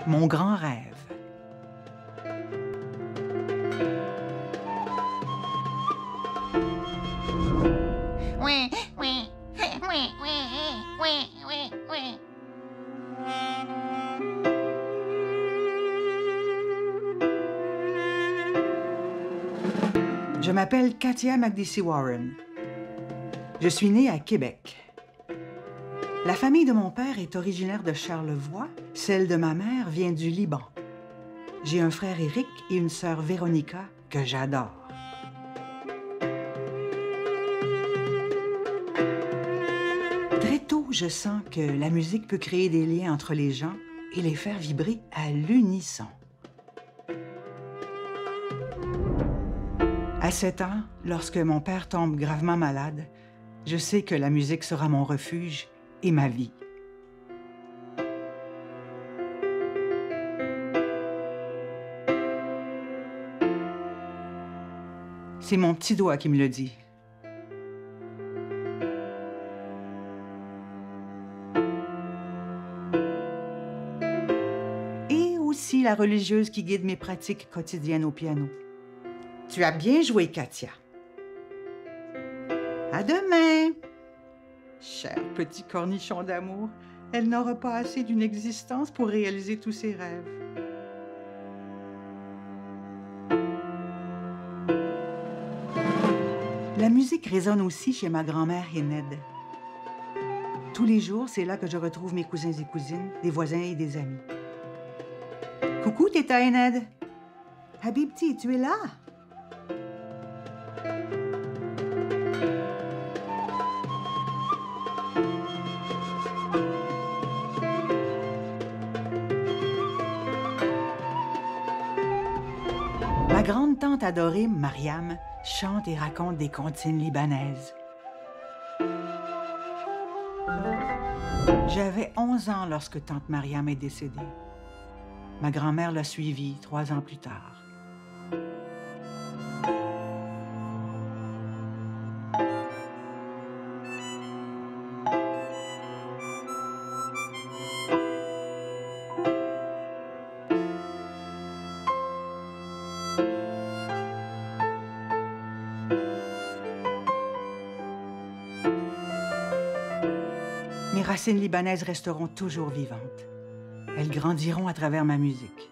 Mon grand rêve. Oui, oui, oui, oui, oui, oui, oui. Je m'appelle Katia McDessie-Warren. Je suis née à Québec. La famille de mon père est originaire de Charlevoix, celle de ma mère vient du Liban. J'ai un frère Éric et une sœur Véronica que j'adore. Très tôt, je sens que la musique peut créer des liens entre les gens et les faire vibrer à l'unisson. À 7 ans, lorsque mon père tombe gravement malade, je sais que la musique sera mon refuge et ma vie. C'est mon petit doigt qui me le dit. Et aussi la religieuse qui guide mes pratiques quotidiennes au piano. Tu as bien joué, Katia. À demain! Cher petit cornichon d'amour, elle n'aura pas assez d'une existence pour réaliser tous ses rêves. La musique résonne aussi chez ma grand-mère Ened. Tous les jours, c'est là que je retrouve mes cousins et cousines, des voisins et des amis. Coucou, Teta Ened! Habibti, tu es là? Ma grande-tante adorée, Mariam, chante et raconte des comptines libanaises. J'avais 11 ans lorsque tante Mariam est décédée. Ma grand-mère l'a suivie 3 ans plus tard. Mes racines libanaises resteront toujours vivantes. Elles grandiront à travers ma musique.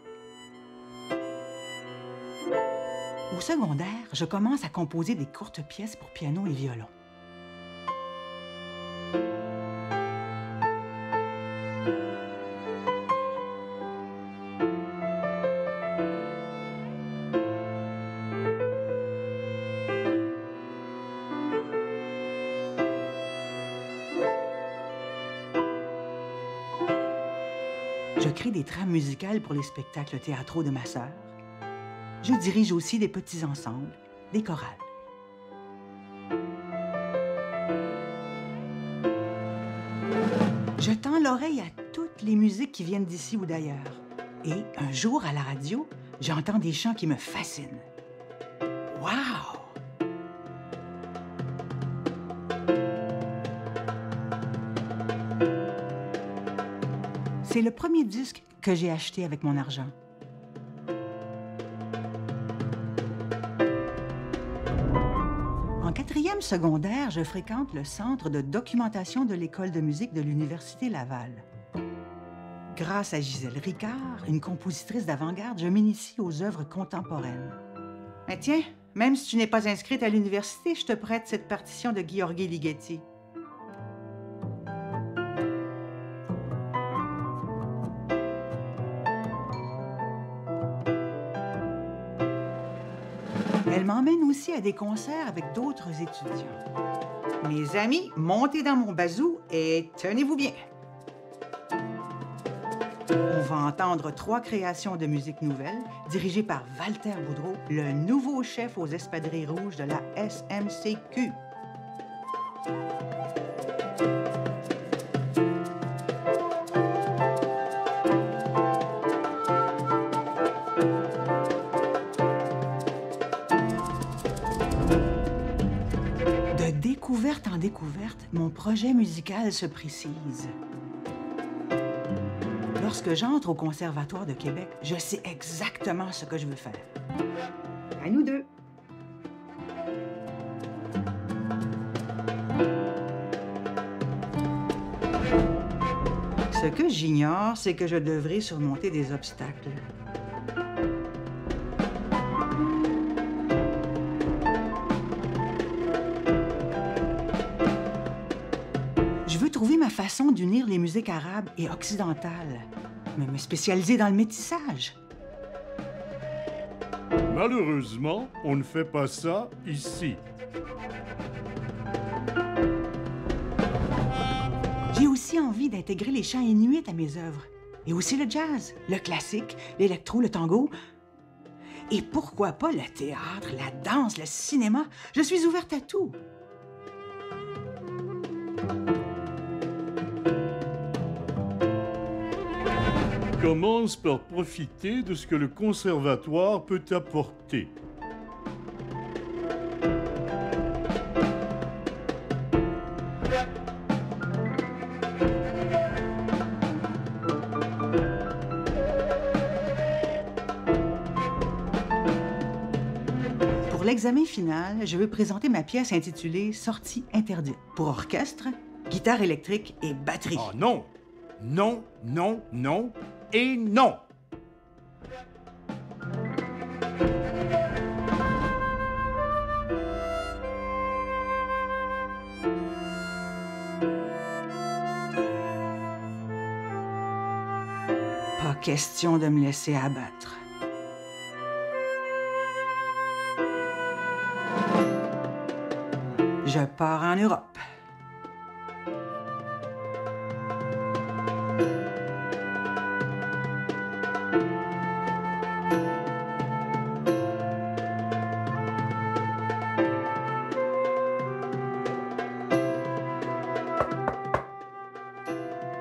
Au secondaire, je commence à composer des courtes pièces pour piano et violon. Je crée des trames musicales pour les spectacles théâtraux de ma sœur. Je dirige aussi des petits ensembles, des chorales. Je tends l'oreille à toutes les musiques qui viennent d'ici ou d'ailleurs. Et un jour, à la radio, j'entends des chants qui me fascinent. Wow! C'est le premier disque que j'ai acheté avec mon argent. En 4e secondaire, je fréquente le centre de documentation de l'École de musique de l'Université Laval. Grâce à Gisèle Ricard, une compositrice d'avant-garde, je m'initie aux œuvres contemporaines. Mais tiens, même si tu n'es pas inscrite à l'université, je te prête cette partition de Gheorghe Ligeti. Elle m'emmène aussi à des concerts avec d'autres étudiants. Mes amis, montez dans mon bazou et tenez-vous bien. On va entendre 3 créations de musique nouvelle dirigées par Walter Boudreau, le nouveau chef aux espadrilles rouges de la SMCQ. De découverte en découverte, mon projet musical se précise. lorsque j'entre au Conservatoire de Québec, je sais exactement ce que je veux faire. À nous deux. Ce que j'ignore, c'est que je devrais surmonter des obstacles. Je veux trouver ma façon d'unir les musiques arabes et occidentales, mais me spécialiser dans le métissage. Malheureusement, on ne fait pas ça ici. J'ai aussi envie d'intégrer les chants inuits à mes œuvres. Et aussi le jazz, le classique, l'électro, le tango. Et pourquoi pas le théâtre, la danse, le cinéma? Je suis ouverte à tout. Commence par profiter de ce que le conservatoire peut t'apporter. Pour l'examen final, je veux présenter ma pièce intitulée « Sortie interdite » pour orchestre, guitare électrique et batterie. Ah non! Non, non, non et non! Pas question de me laisser abattre. Je pars en Europe.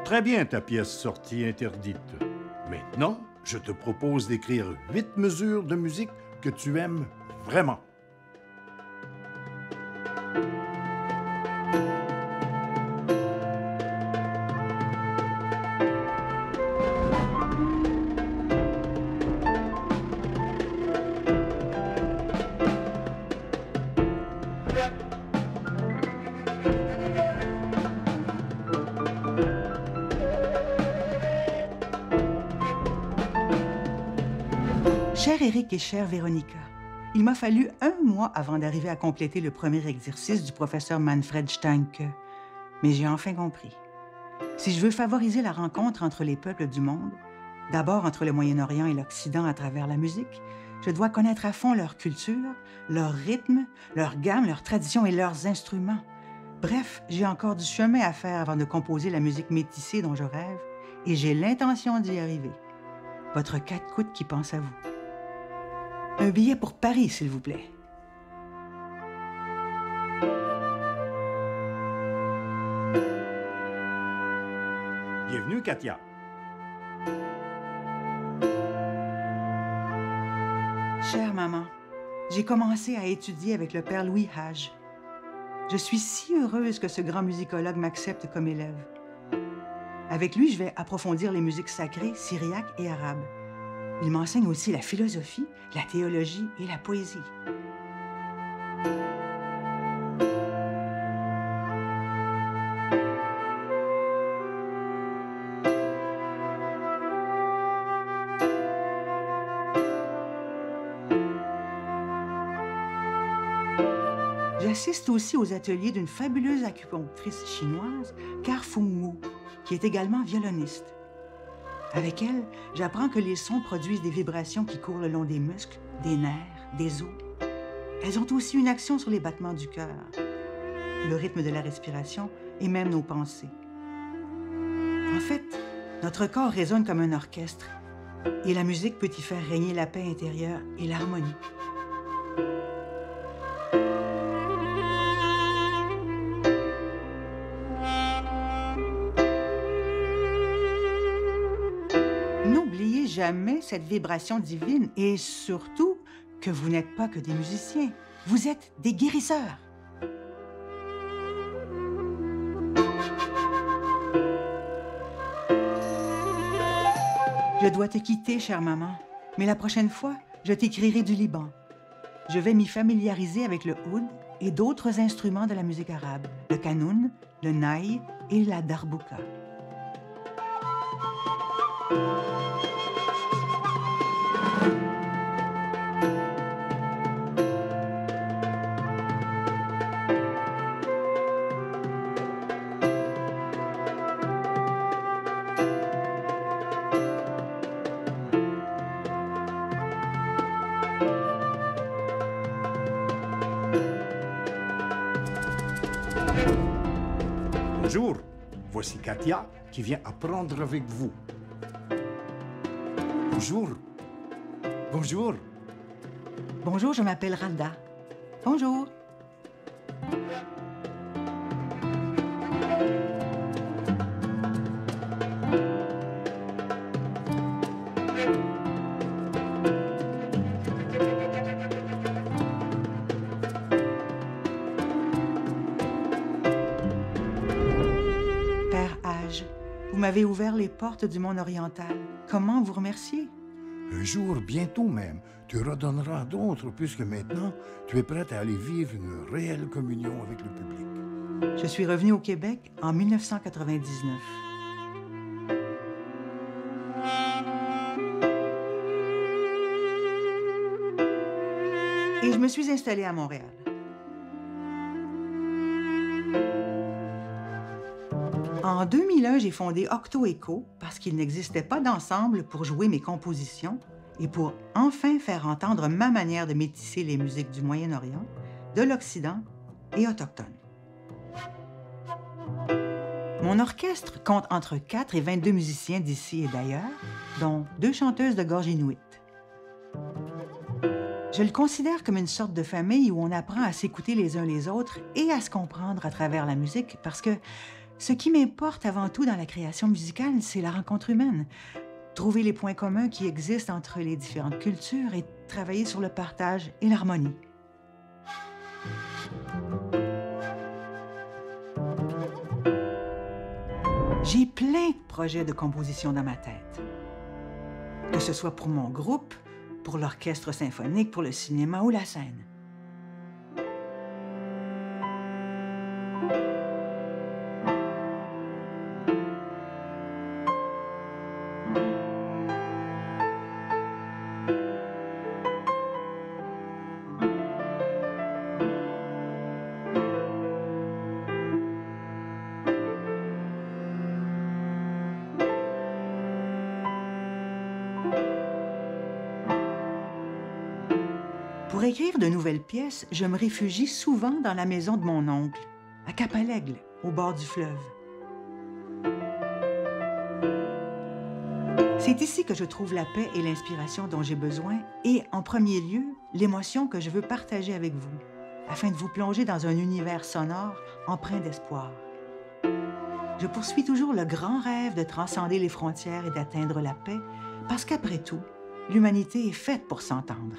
Très bien ta pièce sortie interdite. Maintenant, je te propose d'écrire 8 mesures de musique que tu aimes vraiment. Cher Éric et chère Véronica, il m'a fallu 1 mois avant d'arriver à compléter le premier exercice du professeur Manfred Steinke. Mais j'ai enfin compris. Si je veux favoriser la rencontre entre les peuples du monde, d'abord entre le Moyen-Orient et l'Occident à travers la musique, je dois connaître à fond leur culture, leur rythme, leur gamme, leurs traditions et leurs instruments. Bref, j'ai encore du chemin à faire avant de composer la musique métissée dont je rêve, et j'ai l'intention d'y arriver. Votre 4 coudes qui pense à vous. Un billet pour Paris, s'il vous plaît. Bienvenue, Katia. Chère maman, j'ai commencé à étudier avec le père Louis Hage. Je suis si heureuse que ce grand musicologue m'accepte comme élève. Avec lui, je vais approfondir les musiques sacrées, syriaques et arabes. Il m'enseigne aussi la philosophie, la théologie et la poésie. J'assiste aussi aux ateliers d'une fabuleuse acupunctrice chinoise, Carfung Wu, qui est également violoniste. Avec elle, j'apprends que les sons produisent des vibrations qui courent le long des muscles, des nerfs, des os. Elles ont aussi une action sur les battements du cœur, le rythme de la respiration et même nos pensées. En fait, notre corps résonne comme un orchestre et la musique peut y faire régner la paix intérieure et l'harmonie. N'oubliez jamais cette vibration divine et surtout que vous n'êtes pas que des musiciens, vous êtes des guérisseurs. Je dois te quitter, chère maman, mais la prochaine fois, je t'écrirai du Liban. Je vais m'y familiariser avec le oud et d'autres instruments de la musique arabe, le kanoun, le naï et la darbouka. Bonjour, voici Katia qui vient apprendre avec vous. Bonjour. Bonjour. Bonjour, je m'appelle Ralda. Bonjour. Père Hage, vous m'avez ouvert les portes du monde oriental. Comment vous remercier? Un jour, bientôt même, tu redonneras d'autres puisque maintenant, tu es prête à aller vivre une réelle communion avec le public. Je suis revenue au Québec en 1999. Et je me suis installée à Montréal. En 2001, j'ai fondé Octo Echo parce qu'il n'existait pas d'ensemble pour jouer mes compositions et pour enfin faire entendre ma manière de métisser les musiques du Moyen-Orient, de l'Occident et autochtones. Mon orchestre compte entre 4 et 22 musiciens d'ici et d'ailleurs, dont 2 chanteuses de gorge inuit. Je le considère comme une sorte de famille où on apprend à s'écouter les uns les autres et à se comprendre à travers la musique parce que ce qui m'importe avant tout dans la création musicale, c'est la rencontre humaine. Trouver les points communs qui existent entre les différentes cultures et travailler sur le partage et l'harmonie. J'ai plein de projets de composition dans ma tête. Que ce soit pour mon groupe, pour l'orchestre symphonique, pour le cinéma ou la scène. Pour écrire de nouvelles pièces, je me réfugie souvent dans la maison de mon oncle, à Cap-à-l'Aigle, au bord du fleuve. C'est ici que je trouve la paix et l'inspiration dont j'ai besoin et, en premier lieu, l'émotion que je veux partager avec vous, afin de vous plonger dans un univers sonore empreint d'espoir. Je poursuis toujours le grand rêve de transcender les frontières et d'atteindre la paix, parce qu'après tout, l'humanité est faite pour s'entendre.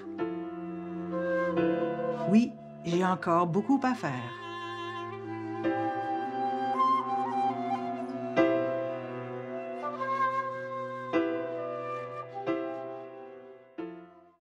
Oui, j'ai encore beaucoup à faire.